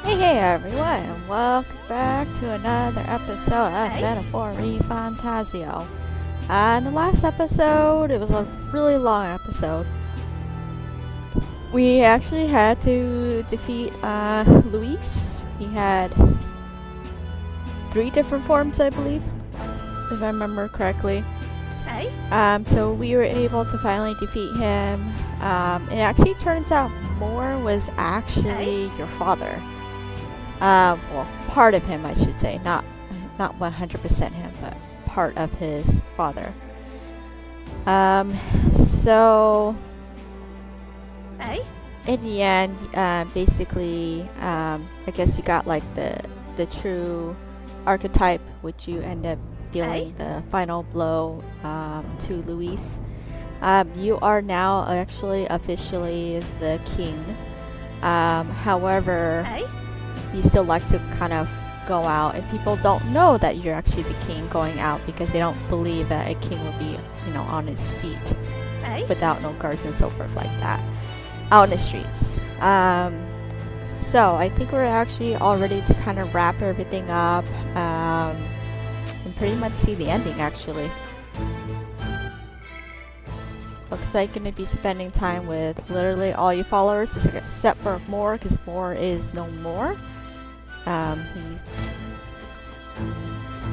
Hey everyone, and welcome back to another episode of Metaphor ReFantazio. In the last episode, it was a really long episode. We actually had to defeat Luis. He had 3 different forms, I believe, if I remember correctly. So we were able to finally defeat him. It actually turns out Moore was actually your father. Well, part of him, I should say, not 100% him, but part of his father. So in the end, basically, I guess you got like the true archetype, which you end up dealing the final blow to Luis. You are now actually officially the king. However, you still like to kind of go out, and people don't know that you're actually the king going out because they don't believe that a king would be, on his feet without no guards and so forth like that out in the streets. So I think we're actually all ready to kind of wrap everything up and pretty much see the ending actually. Looks like going to be spending time with literally all your followers except for Moore, because Moore is no more.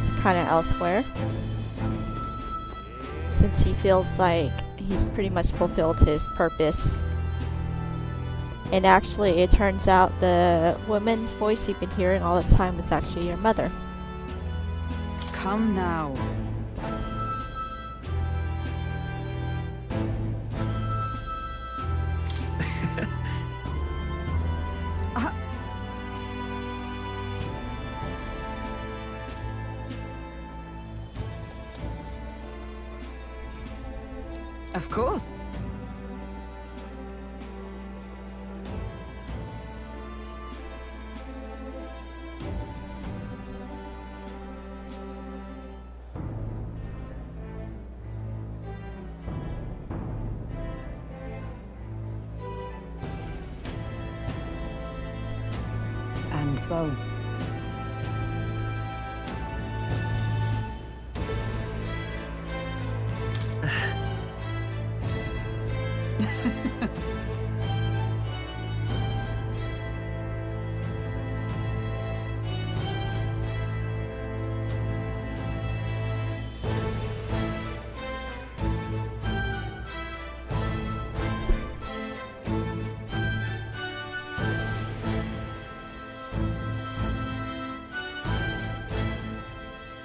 He's kind of elsewhere, since he feels like he's pretty much fulfilled his purpose. And actually, it turns out the woman's voice you've been hearing all this time was actually your mother. Come now. Of course. And so...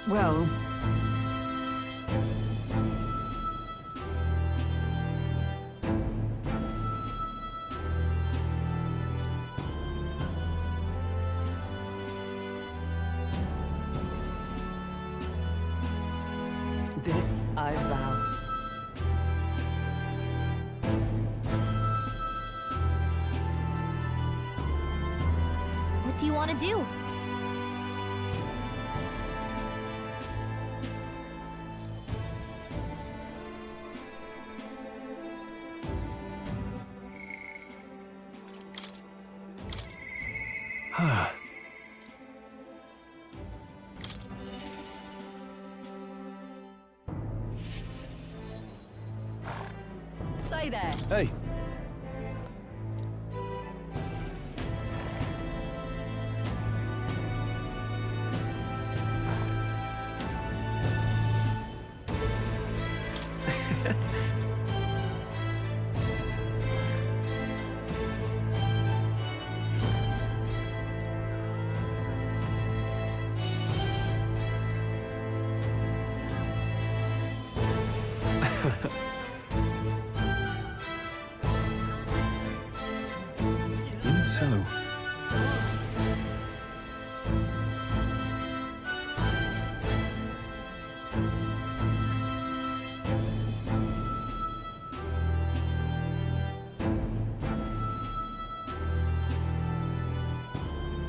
Well... This I vow. What do you want to do? Say there. Hey. Even so.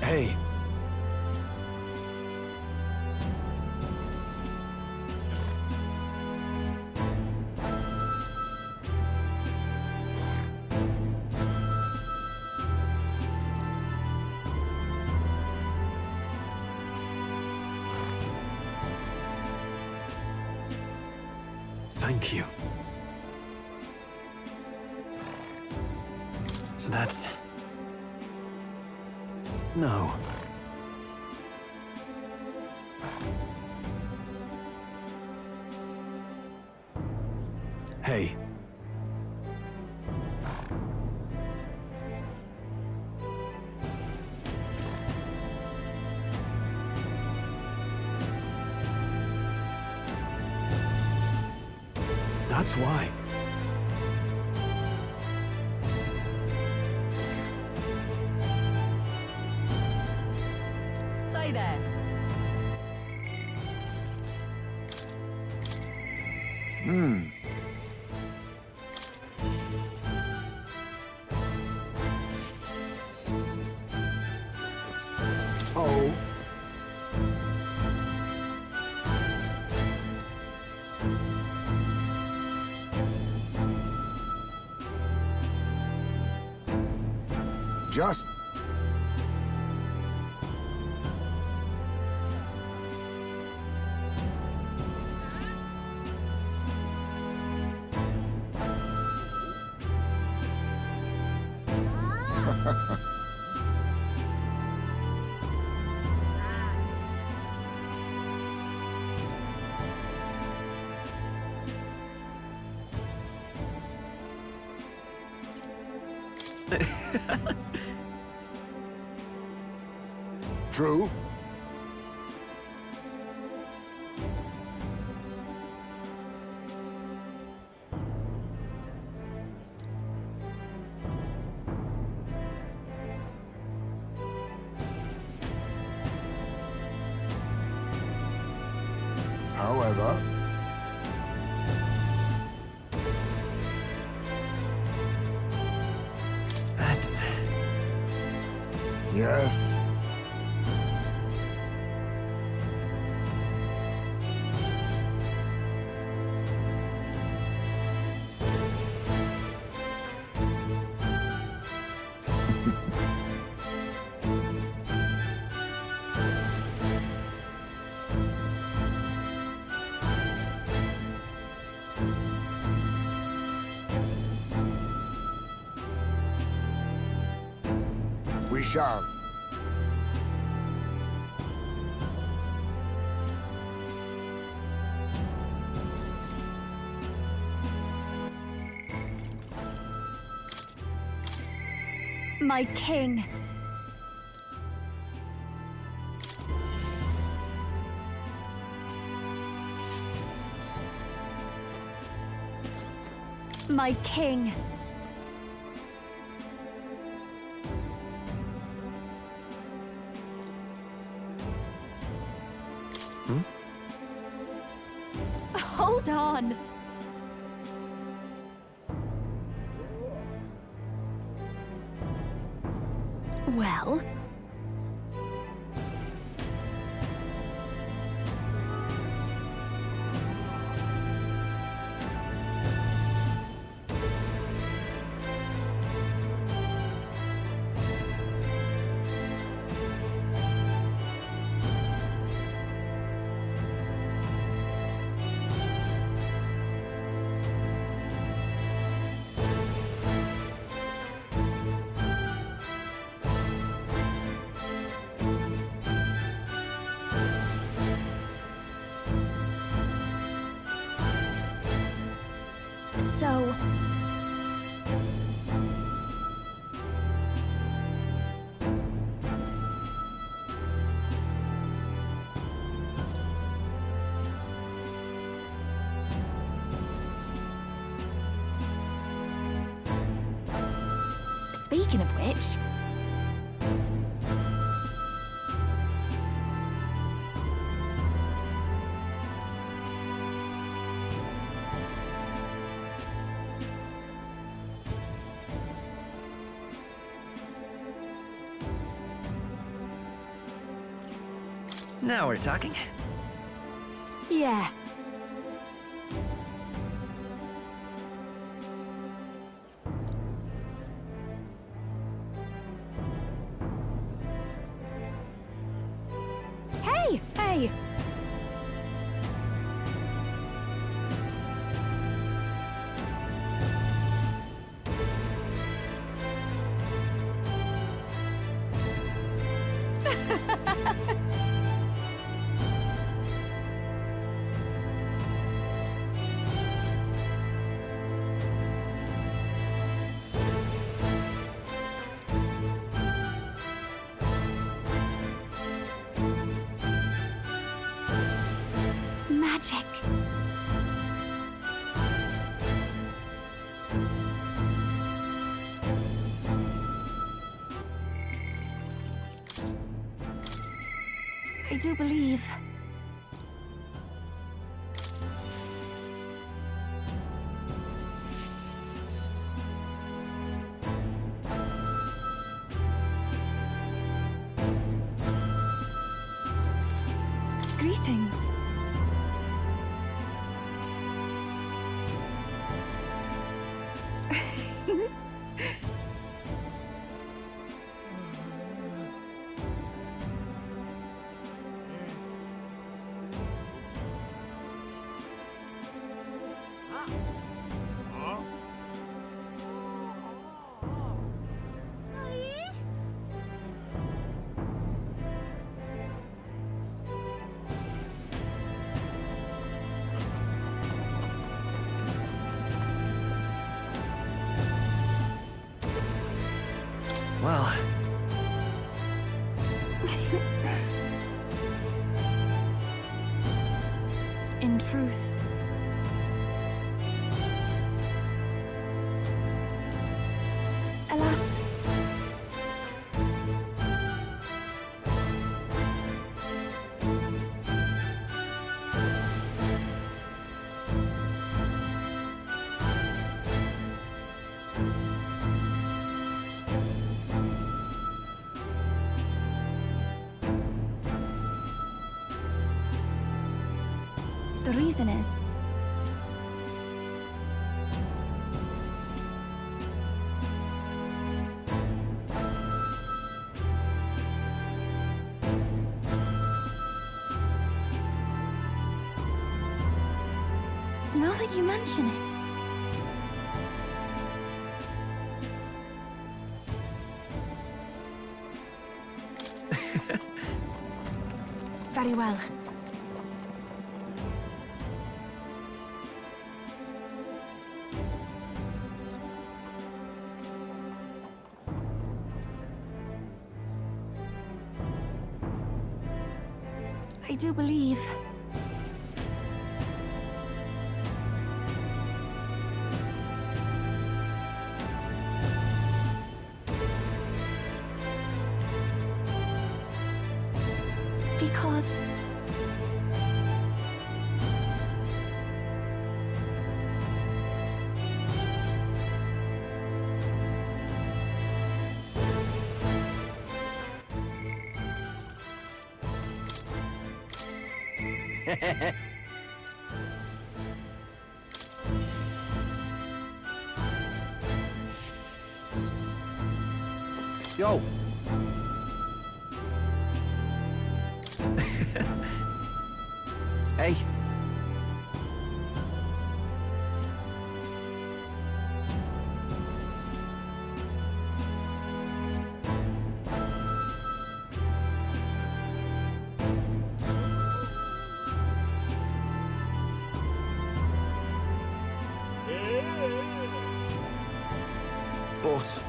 Hey. Thank you. That's... No. Hey. That's why. Say there. Oh. Just. True. However, That's... yes. We shall. My king. My king. Hold on. Well, so... Speaking of which... Now we're talking. Yeah. Hey! Hey! do believe. Greetings. Well, In truth. Alas. The reason is... Now that you mention it... Very well. I do believe... Because... yo. Hey. But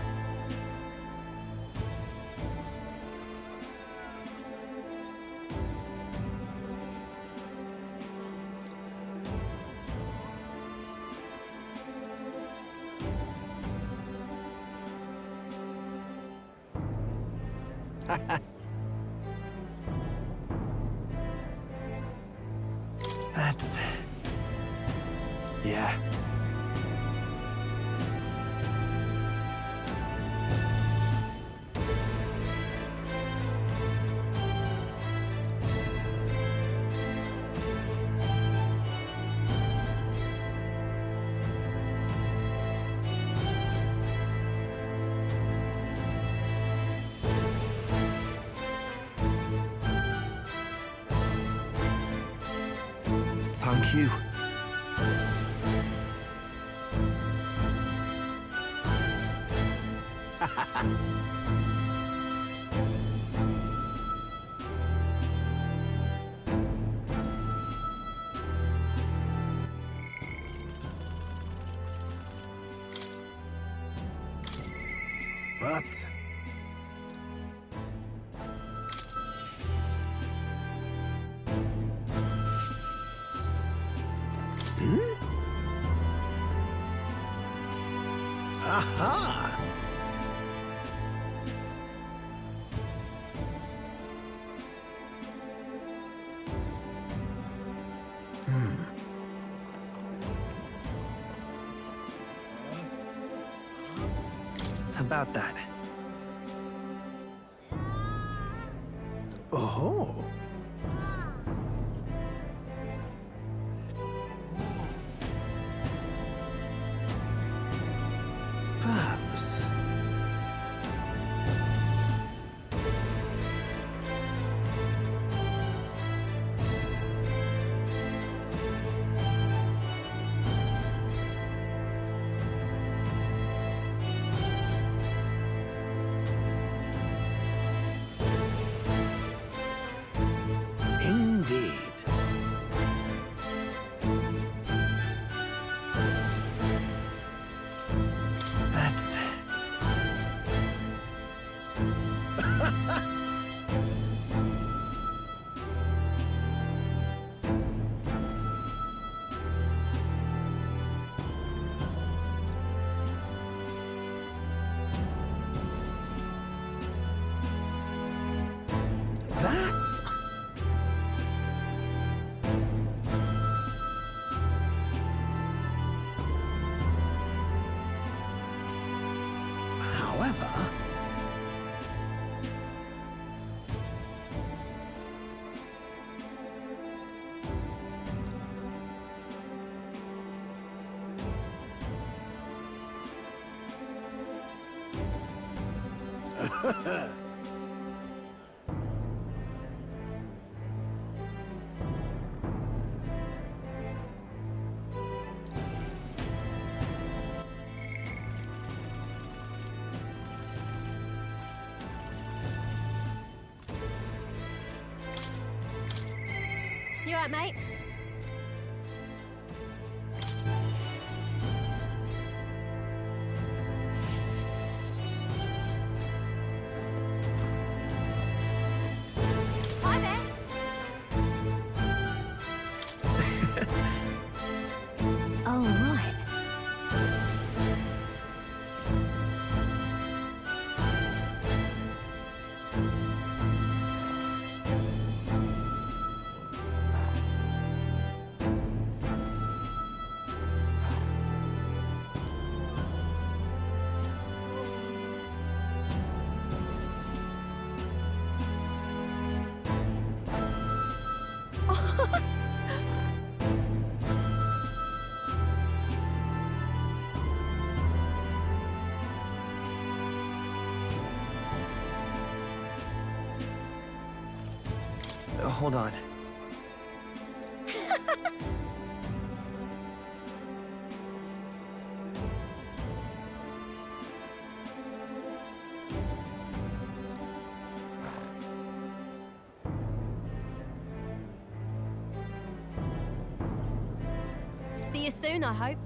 that's... Yeah. Thank you. But... Aha! about that. Oh. Perhaps. Indeed. That's... That's... However... You alright, mate? Hi there. Oh, right. Hold on. See you soon, I hope.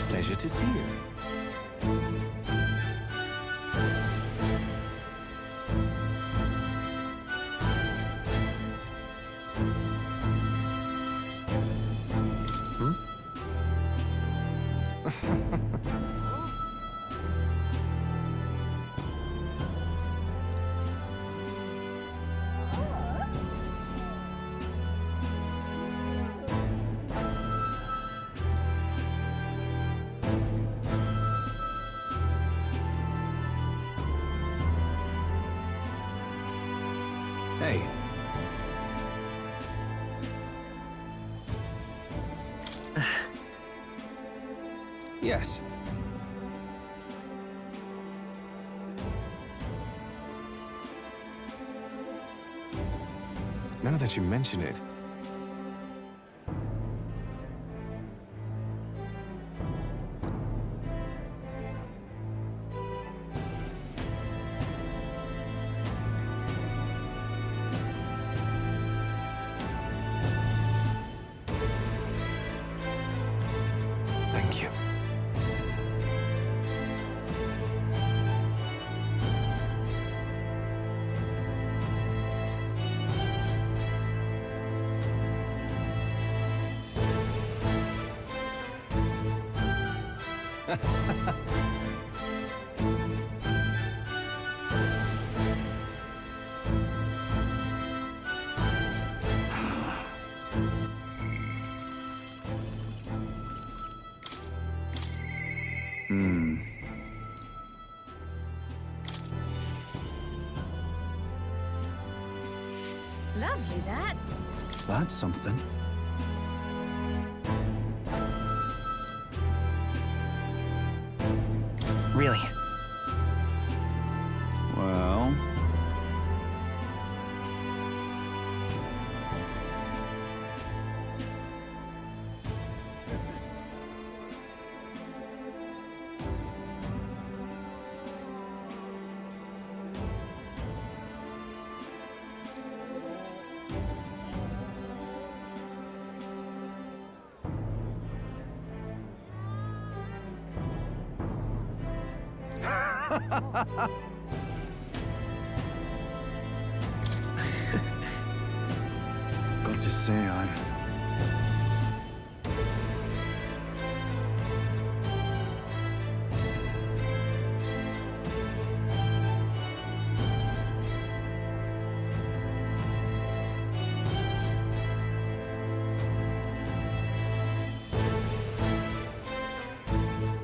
Pleasure to see you. Hey. Yes. Now that you mention it. Thank you. Hmm. Lovely, that. That's something. Really? Well... Got to say, I...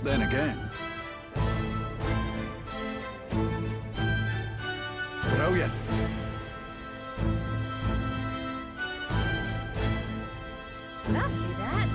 Then again... Brilliant. Lovely, that.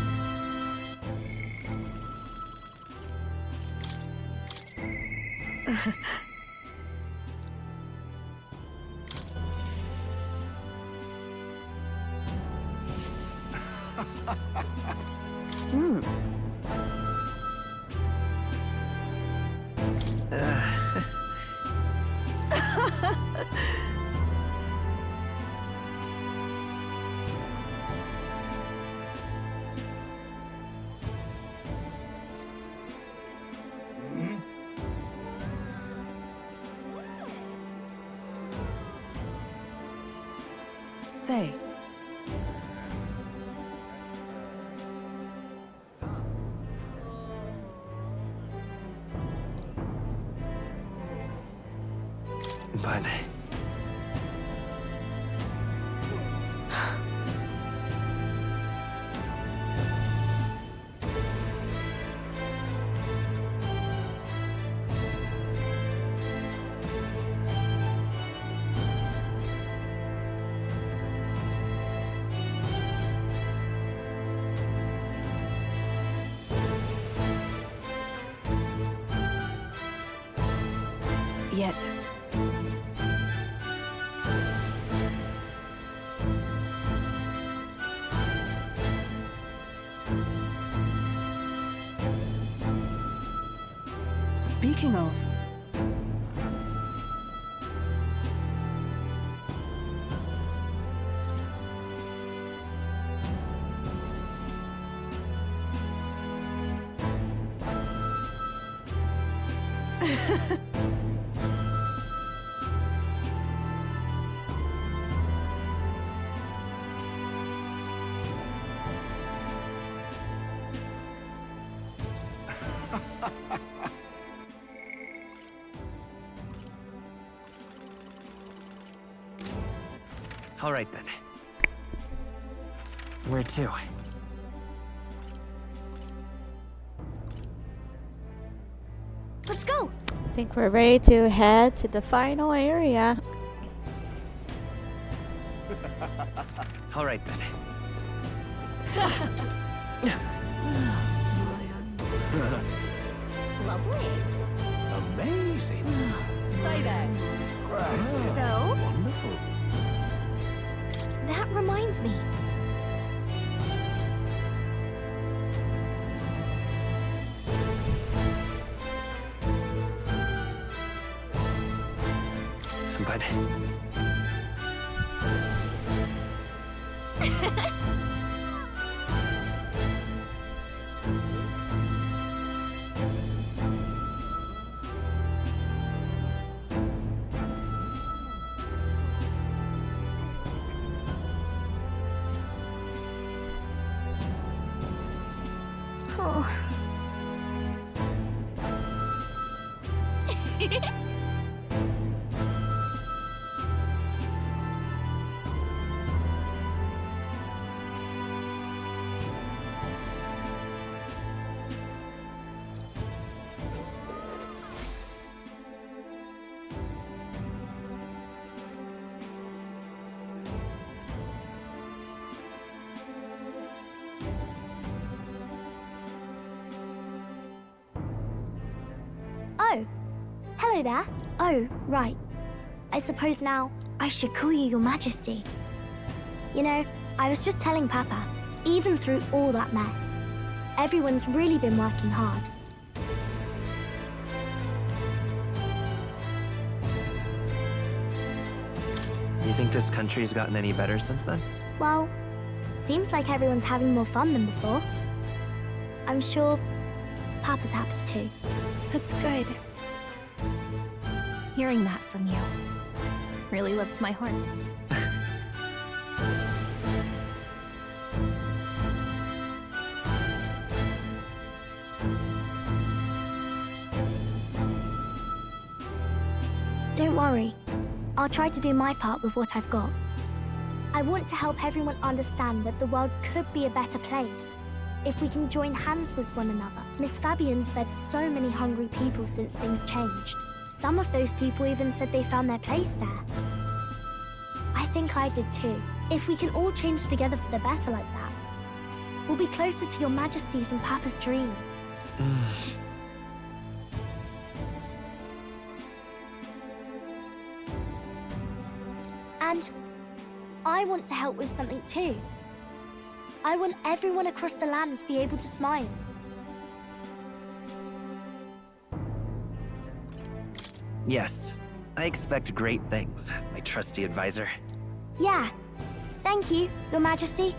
Say. But... Yet. Speaking of... All right, then. Where to? Let's go. I think we're ready to head to the final area. All right, then. Lovely. Amazing. Say that. Great. So, Wonderful. that reminds me. But... Oh. Oh, hello there. Oh, right. I suppose now I should call you Your Majesty. You know, I was just telling Papa, even through all that mess, everyone's really been working hard. You think this country's gotten any better since then? Well, seems like everyone's having more fun than before. I'm sure Papa's happy too. That's good. Hearing that from you really lifts my heart. Don't worry. I'll try to do my part with what I've got. I want to help everyone understand that the world could be a better place if we can join hands with one another. Miss Fabian's fed so many hungry people since things changed. Some of those people even said they found their place there. I think I did too. If we can all change together for the better like that, we'll be closer to Your Majesty's and Papa's dream. And I want to help with something too. I want everyone across the land to be able to smile. Yes, I expect great things, my trusty advisor. Yeah. Thank you, Your Majesty.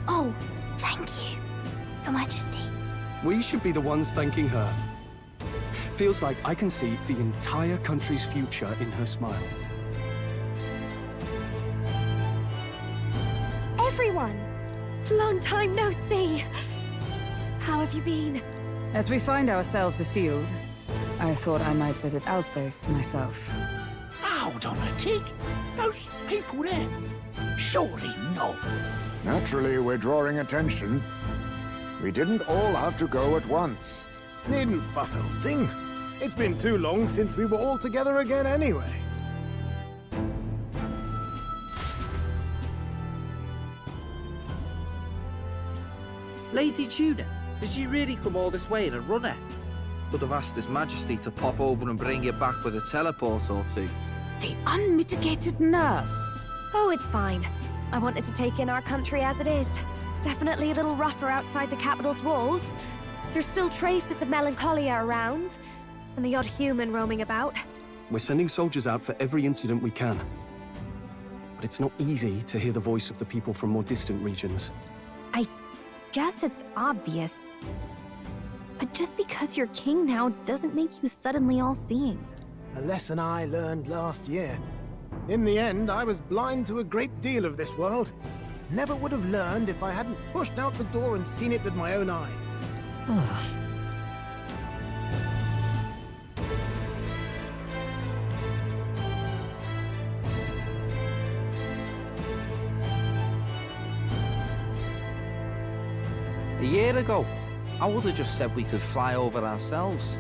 Oh, thank you, Your Majesty. We should be the ones thanking her. Feels like I can see the entire country's future in her smile. Everyone! Long time no see. How have you been? As we find ourselves afield, I thought I might visit Alsace myself. Hold on a tick. Those people there? Surely not. Naturally, we're drawing attention. We didn't all have to go at once. Needn't fuss, old thing. It's been too long since we were all together again anyway. Lady Tuna, did she really come all this way in a runner? Would have asked His Majesty to pop over and bring you back with a teleport or two. The unmitigated nerve. Oh, it's fine. I wanted to take in our country as it is. It's definitely a little rougher outside the capital's walls. There's still traces of melancholia around, and the odd human roaming about. We're sending soldiers out for every incident we can. But it's not easy to hear the voice of the people from more distant regions. I guess it's obvious. But just because you're king now doesn't make you suddenly all-seeing. A lesson I learned last year. In the end, I was blind to a great deal of this world. Never would have learned if I hadn't pushed out the door and seen it with my own eyes. A year ago, I would have just said we could fly over ourselves.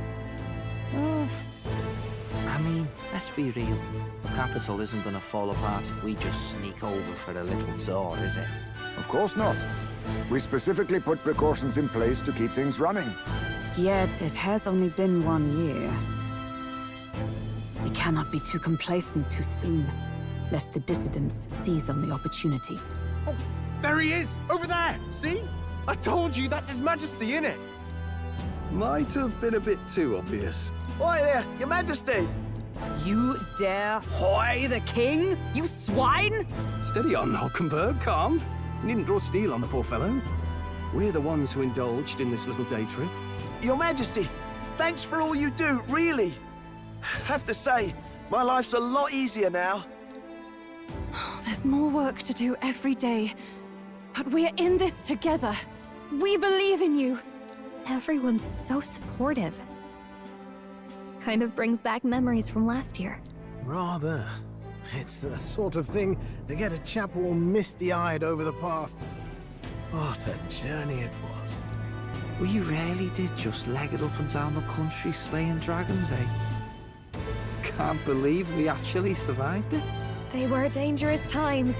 I mean, let's be real. The capital isn't going to fall apart if we just sneak over for a little tour, is it? Of course not. We specifically put precautions in place to keep things running. Yet it has only been 1 year. We cannot be too complacent too soon, lest the dissidents seize on the opportunity. Oh, there he is! Over there! See? I told you, that's His Majesty, innit? Might have been a bit too obvious. Oi there, Your Majesty! You dare hoy the king? You swine! Steady on, Hulkenberg, calm. You needn't draw steel on the poor fellow. We're the ones who indulged in this little day trip. Your Majesty, thanks for all you do, really. Have to say, my life's a lot easier now. There's more work to do every day. But we're in this together. We believe in you. Everyone's so supportive. Kind of brings back memories from last year. Rather. It's the sort of thing to get a chap all misty-eyed over the past. What a journey it was. We really did just leg it up and down the country slaying dragons, eh? Can't believe we actually survived it. They were dangerous times,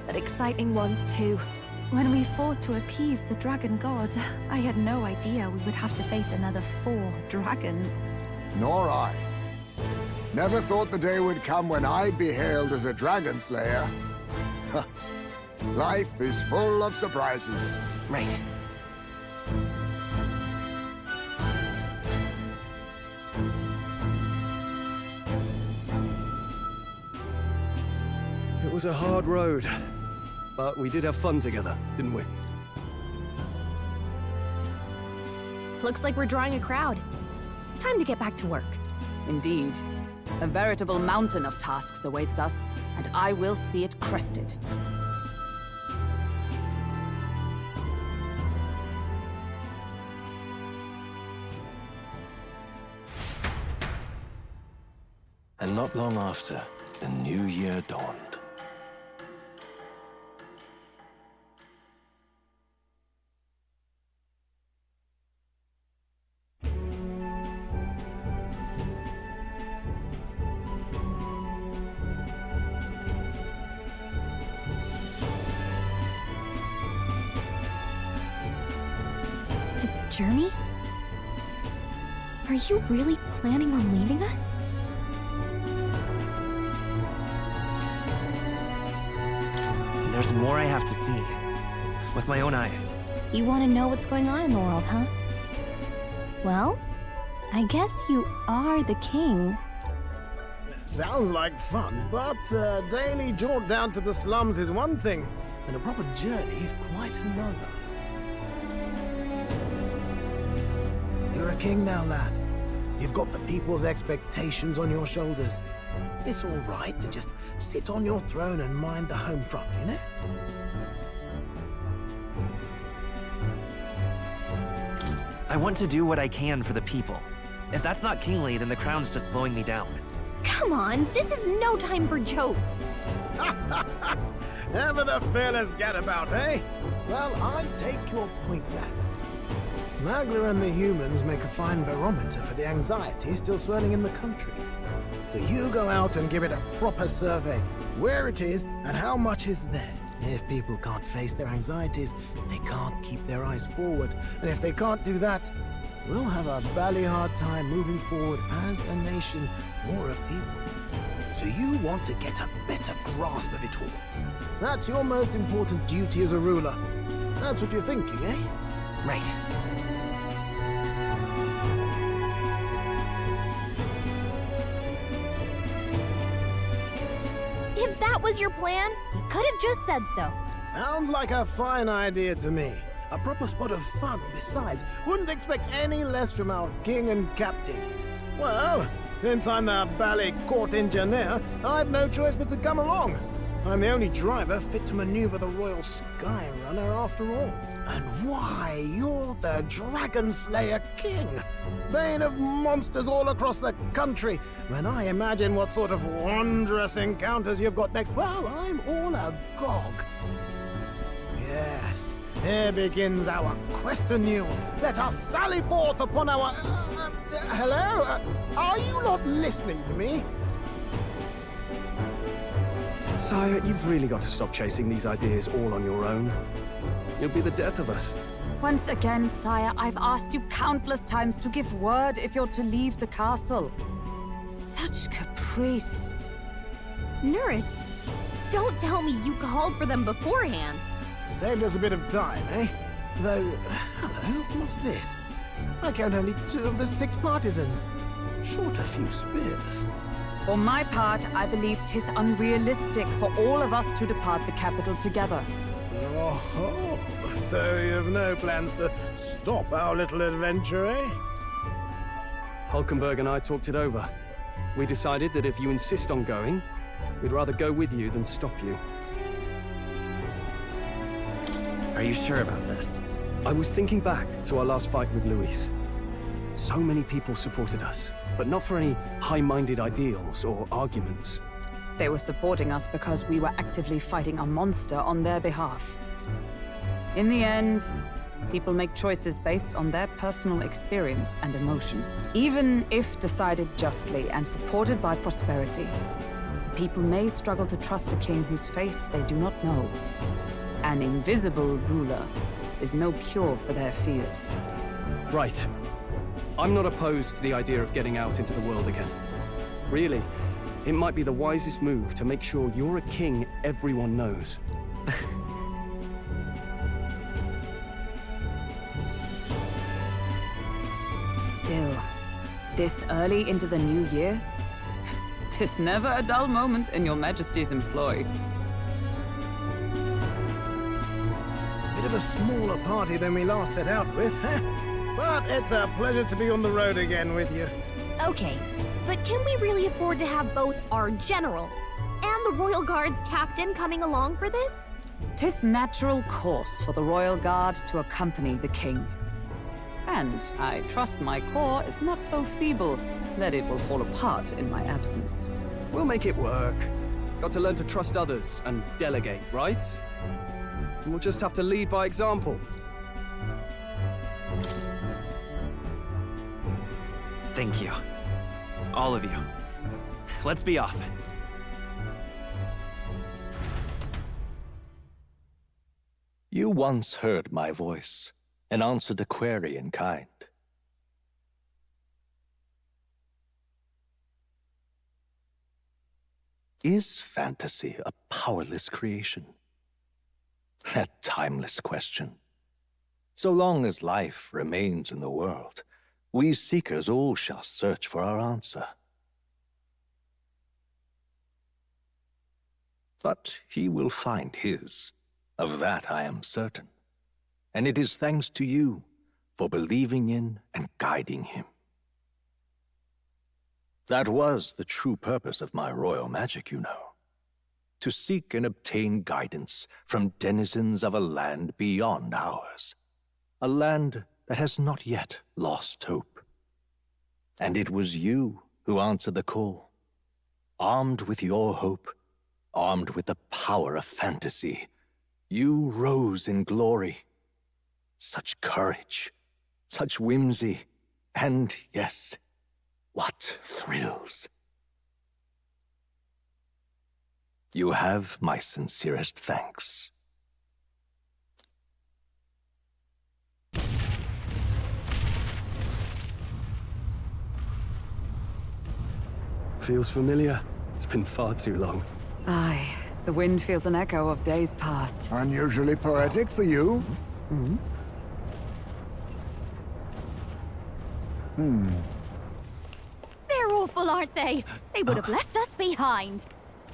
but exciting ones too. When we fought to appease the dragon god, I had no idea we would have to face another 4 dragons. Nor I. Never thought the day would come when I'd be hailed as a dragon slayer. Huh. Life is full of surprises. Right. It was a hard road, but we did have fun together, didn't we? Looks like we're drawing a crowd. Time to get back to work. Indeed. A veritable mountain of tasks awaits us, and I will see it crested. And not long after, the new year dawned. Journey? Are you really planning on leaving us? There's more I have to see. With my own eyes. You want to know what's going on in the world, huh? Well, I guess you are the king. Sounds like fun, but a daily jaunt down to the slums is one thing, and a proper journey is quite another. You're a king now, lad. You've got the people's expectations on your shoulders. It's all right to just sit on your throne and mind the home front, you know? I want to do what I can for the people. If that's not kingly, then the crown's just slowing me down. Come on, this is no time for jokes. Ever the fearless gadabout, eh? Well, I take your point back. Magla and the humans make a fine barometer for the anxiety still swirling in the country. So you go out and give it a proper survey, where it is and how much is there. If people can't face their anxieties, they can't keep their eyes forward. And if they can't do that, we'll have a bally hard time moving forward as a nation or a people. So you want to get a better grasp of it all. That's your most important duty as a ruler. That's what you're thinking, eh? Right. If that was your plan, you could have just said so. Sounds like a fine idea to me. A proper spot of fun, besides. Wouldn't expect any less from our king and captain. Well, since I'm the ballet court engineer, I've no choice but to come along. I'm the only driver fit to maneuver the Royal Skyrunner after all. And why, you're the Dragon Slayer King, bane of monsters all across the country. When I imagine what sort of wondrous encounters you've got next, well, I'm all agog. Yes, here begins our quest anew. Let us sally forth upon our... hello? Are you not listening to me? Sire, you've really got to stop chasing these ideas all on your own. You'll be the death of us. Once again, sire, I've asked you countless times to give word if you're to leave the castle. Such caprice. Nurse, don't tell me you called for them beforehand. Saved us a bit of time, eh? Though, hello, what's this? I count only 2 of the 6 partisans. Short a few spears. For my part, I believe 'tis unrealistic for all of us to depart the capital together. Oh, so you have no plans to stop our little adventure, eh? Hulkenberg and I talked it over. We decided that if you insist on going, we'd rather go with you than stop you. Are you sure about this? I was thinking back to our last fight with Luis. So many people supported us, but not for any high-minded ideals or arguments. They were supporting us because we were actively fighting a monster on their behalf. In the end, people make choices based on their personal experience and emotion. Even if decided justly and supported by prosperity, the people may struggle to trust a king whose face they do not know. An invisible ruler is no cure for their fears. Right. I'm not opposed to the idea of getting out into the world again. Really, it might be the wisest move to make sure you're a king everyone knows. Still, this early into the new year? 'Tis never a dull moment in your Majesty's employ. Bit of a smaller party than we last set out with, huh? But it's a pleasure to be on the road again with you. Okay, but can we really afford to have both our general and the Royal Guard's captain coming along for this? 'Tis natural course for the Royal Guard to accompany the king. And I trust my corps is not so feeble that it will fall apart in my absence. We'll make it work. Got to learn to trust others and delegate, right? And we'll just have to lead by example. Thank you. All of you. Let's be off. You once heard my voice and answered a query in kind. Is fantasy a powerless creation? That timeless question. So long as life remains in the world, we seekers all shall search for our answer. But he will find his. Of that I am certain. And it is thanks to you for believing in and guiding him. That was the true purpose of my royal magic, you know. To seek and obtain guidance from denizens of a land beyond ours. A land that has not yet lost hope. And it was you who answered the call. Armed with your hope, armed with the power of fantasy, you rose in glory. Such courage, such whimsy, and yes, what thrills. You have my sincerest thanks. Feels familiar. It's been far too long. Aye, the wind feels an echo of days past. Unusually poetic for you. They're awful, aren't they? They would have left us behind.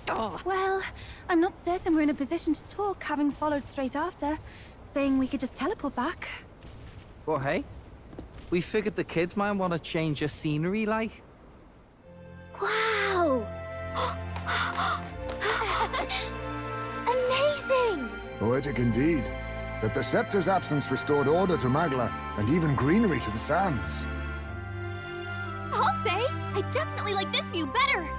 Oh. Well, I'm not certain we're in a position to talk, having followed straight after, saying we could just teleport back. Well, hey, we figured the kids might want to change your scenery, like. Wow! Amazing! Poetic indeed. That the scepter's absence restored order to Magla, and even greenery to the sands. I'll say, I definitely like this view better.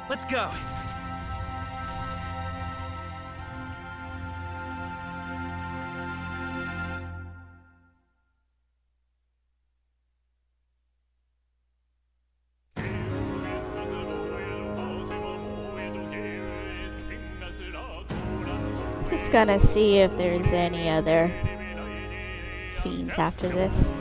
Let's go. Just gonna see if there's any other scenes after this.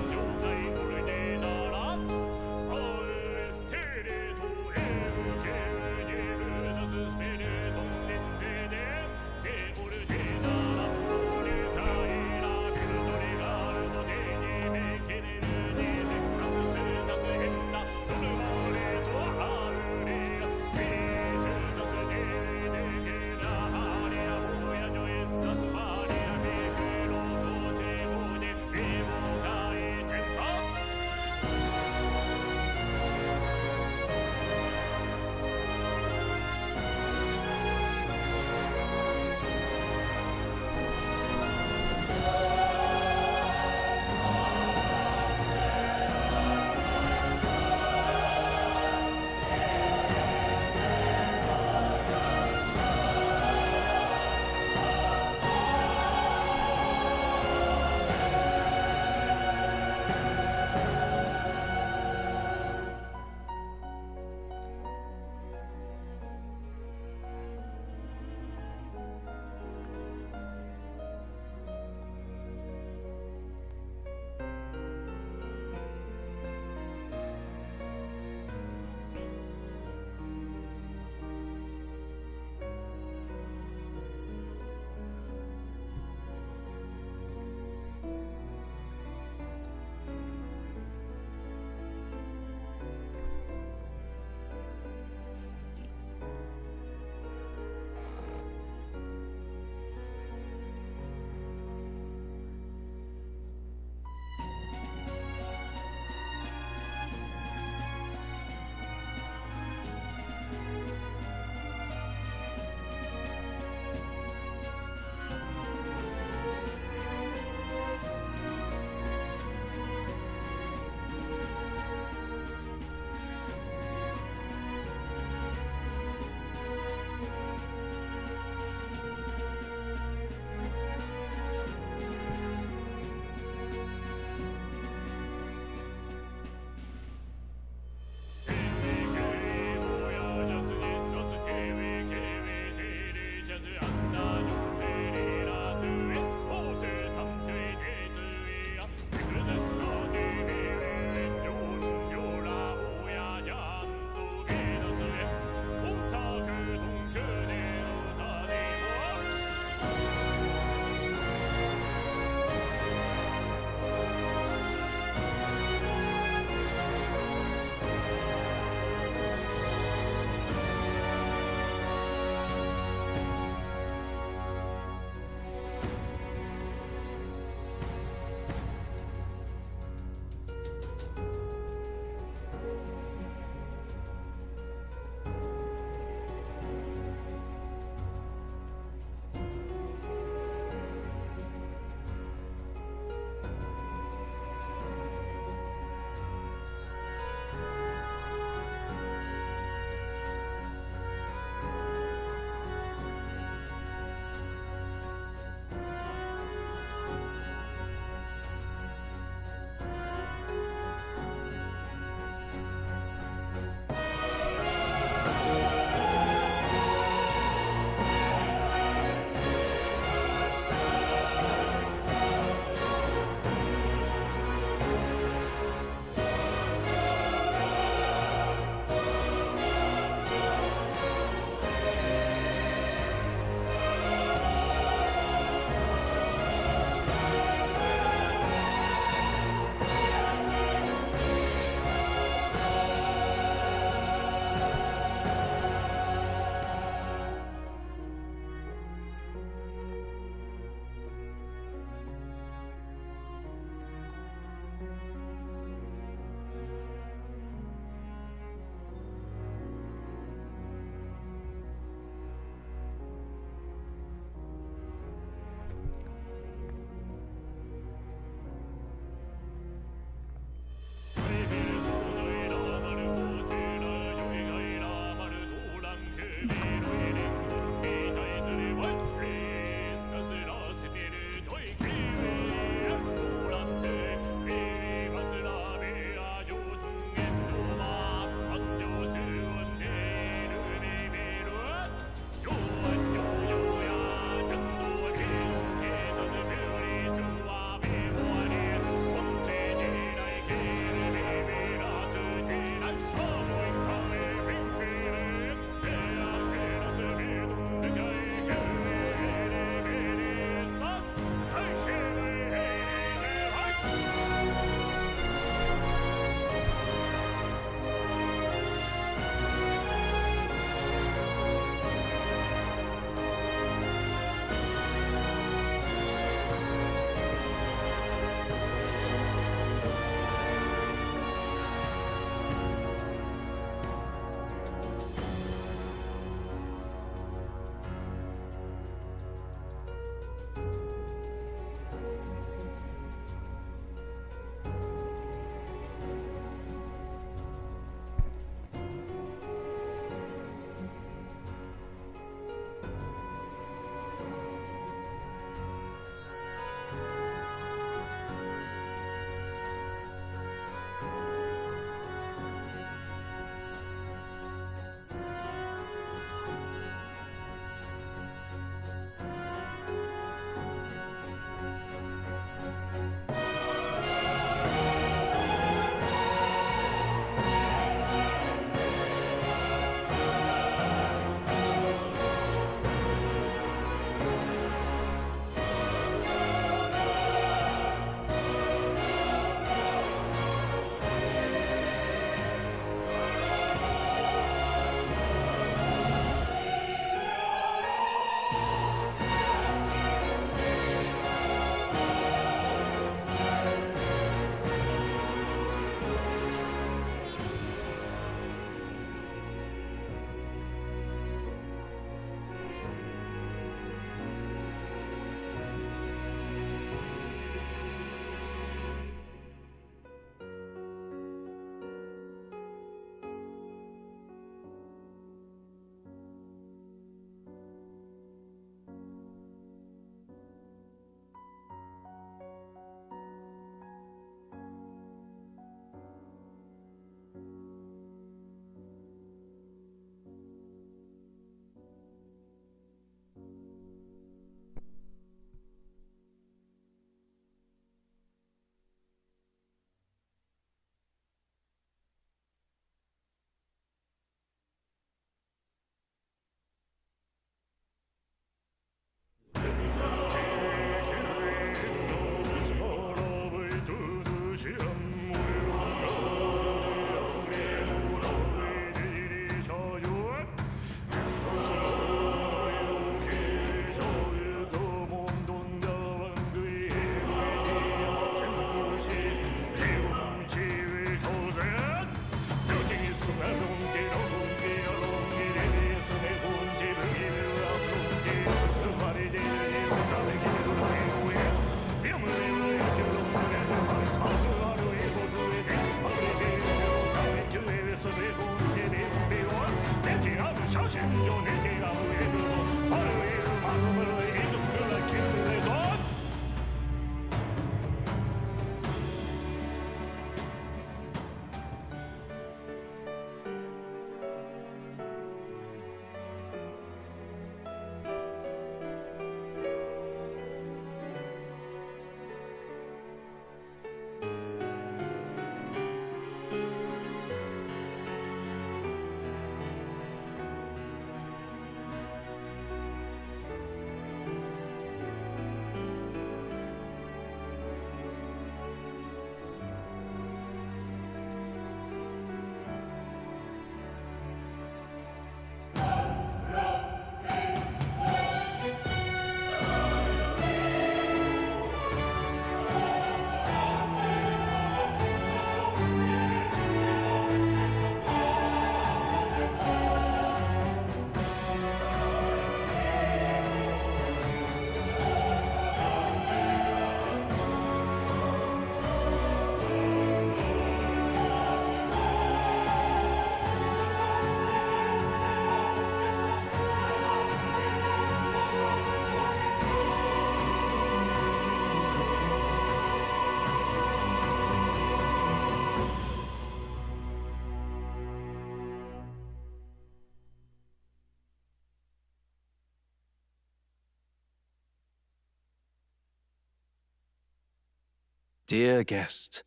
Dear guest,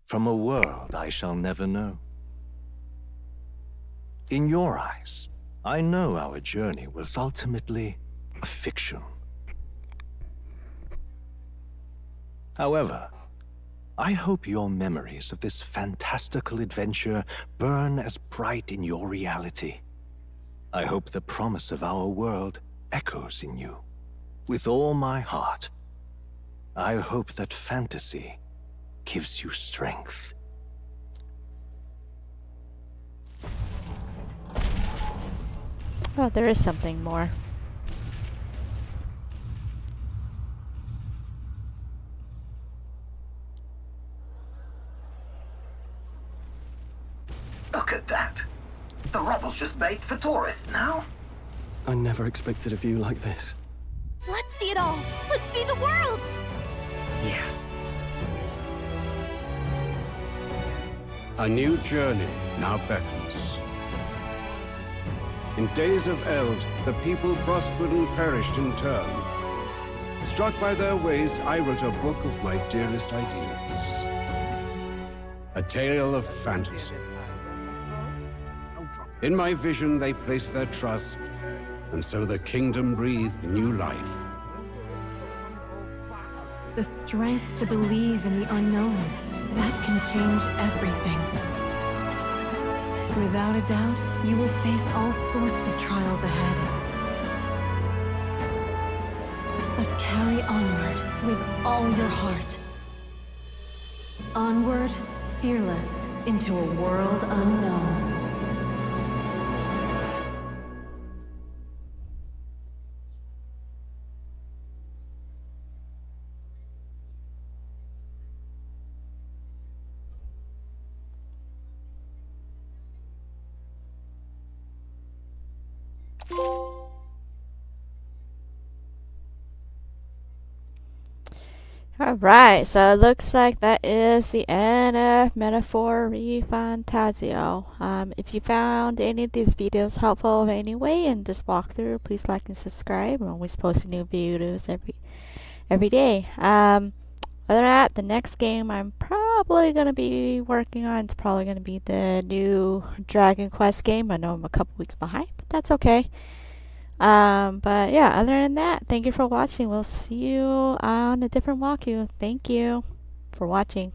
from a world I shall never know. In your eyes, I know our journey was ultimately a fiction. However, I hope your memories of this fantastical adventure burn as bright in your reality. I hope the promise of our world echoes in you. With all my heart, I hope that fantasy gives you strength. Oh, there is something more. Look at that. The rubble's just bait for tourists now. I never expected a view like this. Let's see it all. Let's see the world. Yeah. A new journey now beckons. In days of eld, the people prospered and perished in turn. Struck by their ways, I wrote a book of my dearest ideas. A tale of fantasy. In my vision, they placed their trust, and so the kingdom breathed new life. The strength to believe in the unknown. That can change everything. Without a doubt, you will face all sorts of trials ahead. But carry onward with all your heart. Onward, fearless, into a world unknown. Alright, so it looks like that is the end of Metaphor ReFantazio. If you found any of these videos helpful in any way in this walkthrough, please like and subscribe. I'm always posting new videos every day. Other than that, the next game I'm probably going to be working on is probably going to be the new Dragon Quest game. I know I'm a couple weeks behind, but that's okay. But yeah, other than that, thank you for watching. We'll see you on a different walkthrough. Thank you for watching.